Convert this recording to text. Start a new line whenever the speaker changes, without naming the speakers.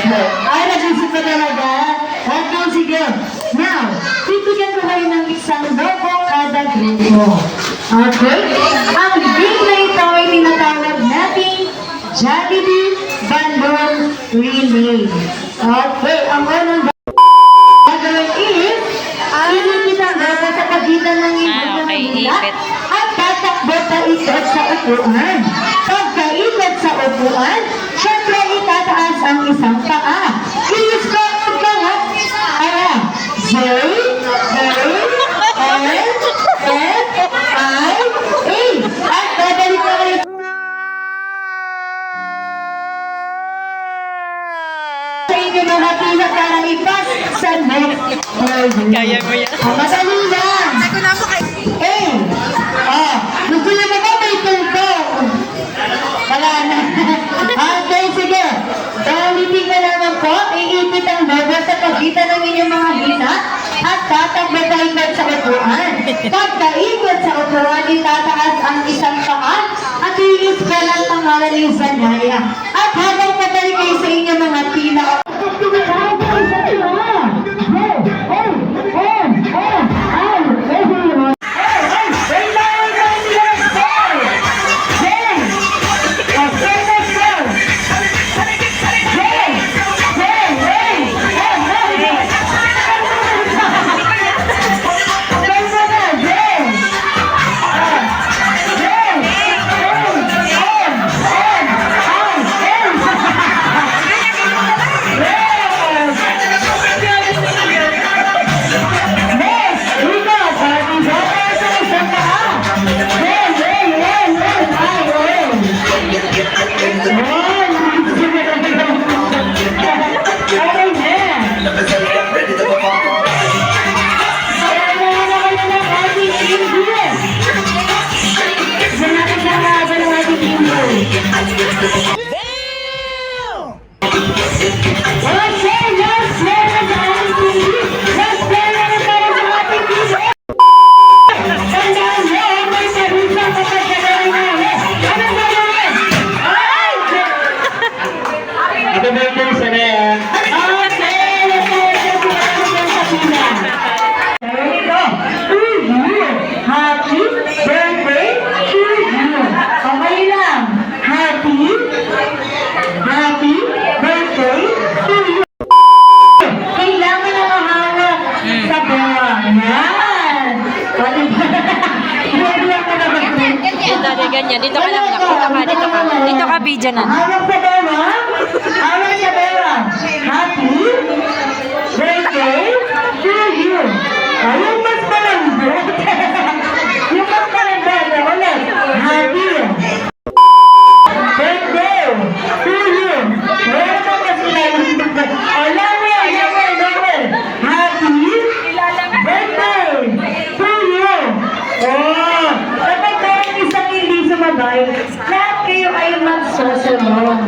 Ay, nag-isip ka talaga? Okay, sige. Now, bibigyan ko kayo ng isang logo kada grupo. Okay? Ang game na ito ay tinatawag natin Jollibee Bandol Relay. Okay, ang unang gagawin is inipit ang logo sa pagitan ng ibig ng nila at tatakbo paikot sa upuan. Pagkaikot sa upuan, syempre itataas ang isang paa. I-stop ka nga. J, A, N, F, I, A. At babalik na kayo sa inyo mga pila para ipas sa next version.
Kaya mo yan.
Madali lang. Gusto niyo ba may tungkol? Wala na. Okay, sige. Ulitin na naman po, iipit ang logo sa pagitan ng inyong mga hita at tatakbo paikot sa upuan. Pagkaikot sa upuan, itataas ang isang paa at i-spell ang pangalan ni Zanaya. At habang pabalik kayo sa inyong mga pila,
Ganyan, dito ka lang, dito ka, video na.
Hawak sa pera, hawak sa pera. Happy birthday to you. Yung mas malambot. Yung mas malambot. Ulit. Happy birthday to you. Wala ka mas malambot. Alam mo. Happy birthday to you. Oh, kapag parang isang hindi sumabay, lahat kayo ay magsusunod.